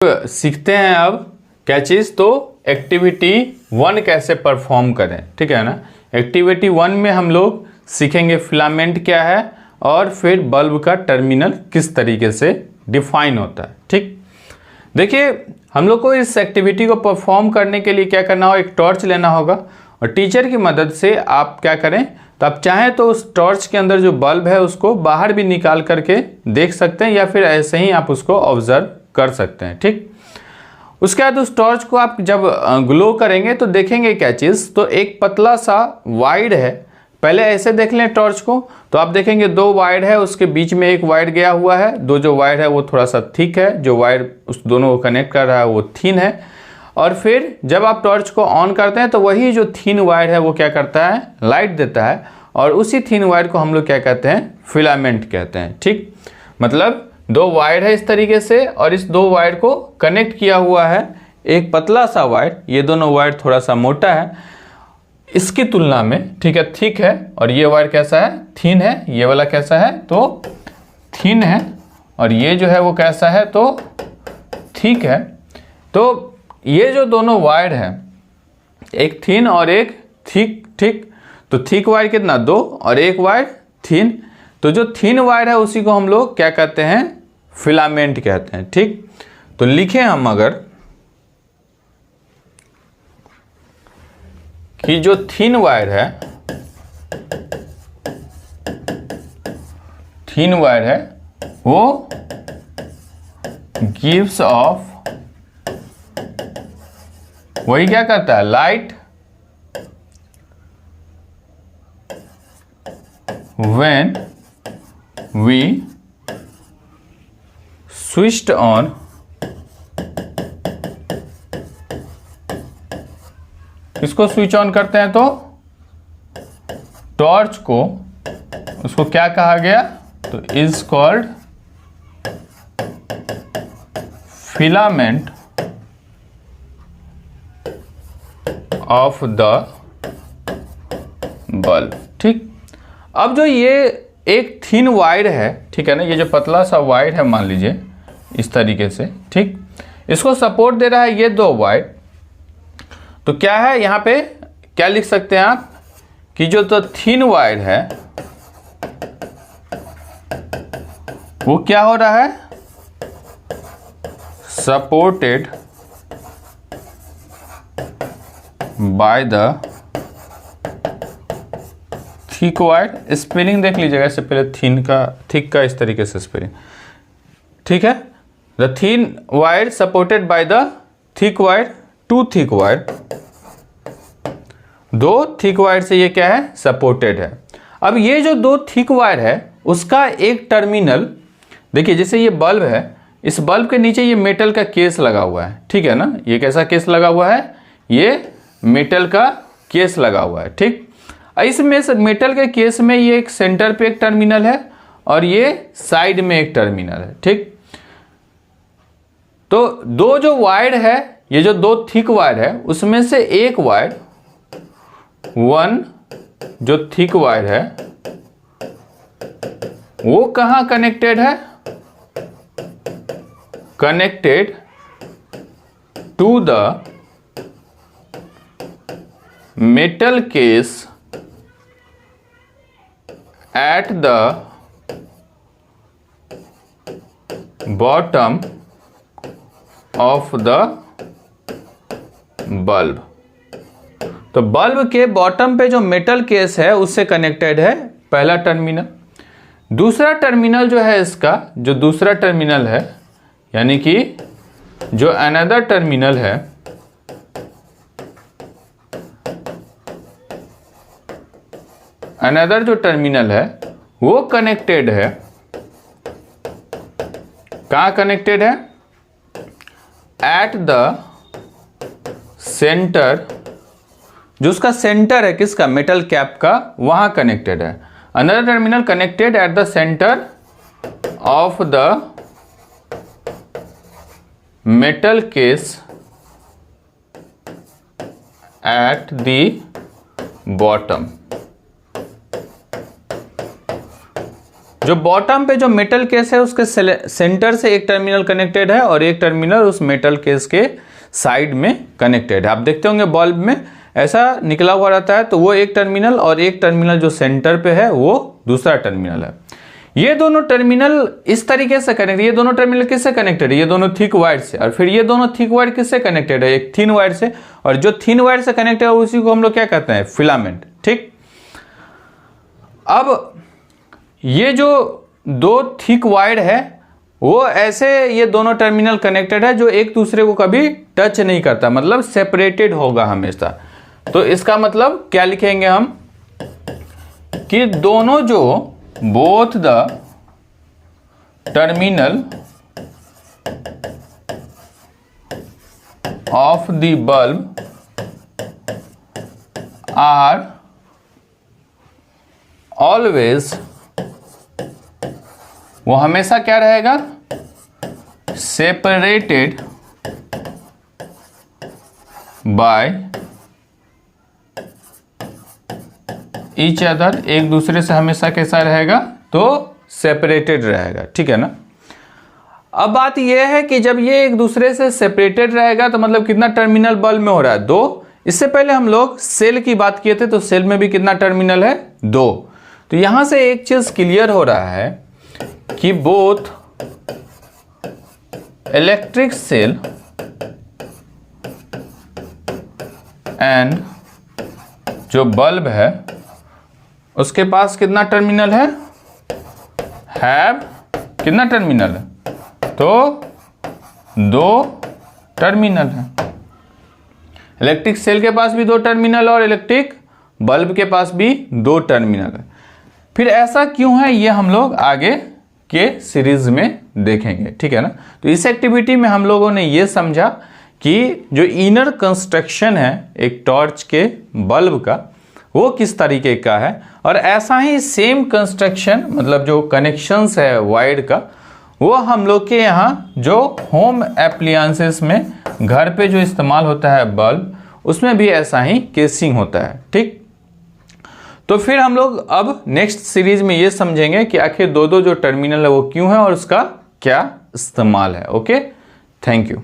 सीखते हैं अब क्या चीज़, तो एक्टिविटी 1 कैसे परफॉर्म करें, ठीक है ना। एक्टिविटी 1 में हम लोग सीखेंगे फिलामेंट क्या है और फिर बल्ब का टर्मिनल किस तरीके से डिफाइन होता है। ठीक, देखिए हम लोग को इस एक्टिविटी को परफॉर्म करने के लिए क्या करना होगा, एक टॉर्च लेना होगा और टीचर की मदद से आप क्या करें, तो आप चाहें तो उस टॉर्च के अंदर जो बल्ब है उसको बाहर भी निकाल करके देख सकते हैं या फिर ऐसे ही आप उसको ऑब्जर्व कर सकते हैं। ठीक, उसके बाद उस टॉर्च को आप जब ग्लो करेंगे तो देखेंगे क्या चीज़, तो एक पतला सा वायर है। पहले ऐसे देख लें टॉर्च को, तो आप देखेंगे 2 वायर है, उसके बीच में एक वायर गया हुआ है। 2 जो वायर है वो थोड़ा सा थिक है, जो वायर उस दोनों को कनेक्ट कर रहा है वो थिन है। और फिर जब आप टॉर्च को ऑन करते हैं तो वही जो थिन वायर है वो क्या करता है, लाइट देता है, और उसी थिन वायर को हम लोग क्या कहते हैं, फिलामेंट कहते हैं। ठीक, मतलब 2 वायर है इस तरीके से और इस 2 वायर को कनेक्ट किया हुआ है एक पतला सा वायर। ये दोनों वायर थोड़ा सा मोटा है इसकी तुलना में, ठीक है, थिक है, और ये वायर कैसा है, थिन है। ये वाला कैसा है, तो थिन है, और ये जो है वो कैसा है, तो थिक है। तो ये जो दोनों वायर है, एक थिन और एक थिक, ठीक, तो थिक वायर कितना, 2, और एक वायर थिन। तो जो थिन वायर है उसी को हम लोग क्या कहते हैं, फिलामेंट कहते हैं। ठीक, तो लिखें हम अगर कि जो थिन वायर है, थिन वायर है वो गिव्स ऑफ, वही क्या करता है, light when we switched on इसको स्विच ऑन करते हैं तो टॉर्च को, उसको क्या कहा गया, तो is called filament of the bulb. ठीक, अब जो ये एक थिन वायर है, ठीक है ना, ये जो पतला सा वायर है मान लीजिए इस तरीके से, ठीक, इसको सपोर्ट दे रहा है ये 2 वायर। तो क्या है यहाँ पे, क्या लिख सकते हैं आप कि जो तो थिन वायर है वो क्या हो रहा है, supported by the thick wire. Spelling देख लीजिएगा, इससे पहले थिन का, थिक का इस तरीके से स्पेलिंग, ठीक है। The thin wire supported by the thick wire, 2 thick wire, 2 thick wire से ये क्या है, सपोर्टेड है। अब ये जो 2 थिक वायर है उसका एक टर्मिनल, देखिए जैसे ये बल्ब है, इस बल्ब के नीचे ये मेटल का केस लगा हुआ है, ठीक है ना। ये कैसा केस लगा हुआ है, ये मेटल का केस लगा हुआ है। ठीक, इसमें मेटल के केस में ये एक सेंटर पे एक टर्मिनल है और ये साइड में एक टर्मिनल है। ठीक, तो 2 जो वायर है, ये जो 2 थिक वायर है उसमें से एक वायर, 1 जो थिक वायर है वो कहां कनेक्टेड है, connected to the metal case at the bottom of the bulb। तो बल्ब के बॉटम पे जो मेटल केस है उससे कनेक्टेड है पहला टर्मिनल। दूसरा टर्मिनल जो है इसका, जो दूसरा टर्मिनल है, यानी कि जो अनदर टर्मिनल है, अनदर जो टर्मिनल है वो कनेक्टेड है, कहां कनेक्टेड है, एट द सेंटर, जो उसका सेंटर है किसका, मेटल कैप का, वहां कनेक्टेड है। Another terminal connected at the centre of the metal case at the bottom. जो बॉटम पे जो मेटल केस है उसके सेंटर से एक टर्मिनल कनेक्टेड है और एक टर्मिनल उस मेटल केस के साइड में कनेक्टेड है। आप देखते होंगे बल्ब में ऐसा निकला हुआ रहता है, तो वो एक टर्मिनल और एक टर्मिनल जो सेंटर पे है वो दूसरा टर्मिनल है। ये दोनों टर्मिनल इस तरीके से कनेक्ट, ये दोनों टर्मिनल किससे कनेक्टेड है? ये दोनों थिक वायर से। और फिर ये दोनों थिक वायर किससे कनेक्टेड है? एक थिन वायर से। और जो थिन वायर से कनेक्टेड है उसी को हम लोग क्या कहते हैं? फिलामेंट। ठीक, अब ये जो दो थिक वायर है वो ऐसे ये दोनों टर्मिनल कनेक्टेड है जो एक दूसरे को कभी टच नहीं करता, मतलब सेपरेटेड होगा हमेशा। तो इसका मतलब क्या लिखेंगे हम कि दोनों जो both the terminal of the bulb are always, वो हमेशा क्या रहेगा? सेपरेटेड बाय ईच अदर, एक दूसरे से हमेशा कैसा रहेगा? तो सेपरेटेड रहेगा। ठीक है ना। अब बात यह है कि जब ये एक दूसरे से सेपरेटेड रहेगा तो मतलब कितना टर्मिनल बल्ब में हो रहा है? 2। इससे पहले हम लोग सेल की बात किए थे, तो सेल में भी कितना टर्मिनल है? 2। तो यहां से एक चीज क्लियर हो रहा है कि बोथ इलेक्ट्रिक सेल एंड जो बल्ब है उसके पास कितना टर्मिनल है? हैव कितना टर्मिनल है? तो 2 टर्मिनल है। इलेक्ट्रिक सेल के पास भी 2 टर्मिनल और इलेक्ट्रिक बल्ब के पास भी 2 टर्मिनल है। फिर ऐसा क्यों है ये हम लोग आगे के सीरीज में देखेंगे। ठीक है ना। तो इस एक्टिविटी में हम लोगों ने ये समझा कि जो इनर कंस्ट्रक्शन है एक टॉर्च के बल्ब का वो किस तरीके का है, और ऐसा ही सेम कंस्ट्रक्शन मतलब जो कनेक्शंस है वायर का वो हम लोग के यहाँ जो होम एप्लियंसेस में घर पे जो इस्तेमाल होता है बल्ब, उसमें भी ऐसा ही केसिंग होता है। ठीक, तो फिर हम लोग अब नेक्स्ट सीरीज में ये समझेंगे कि आखिर दो जो टर्मिनल है वो क्यों है और उसका क्या इस्तेमाल है। Okay, thank you.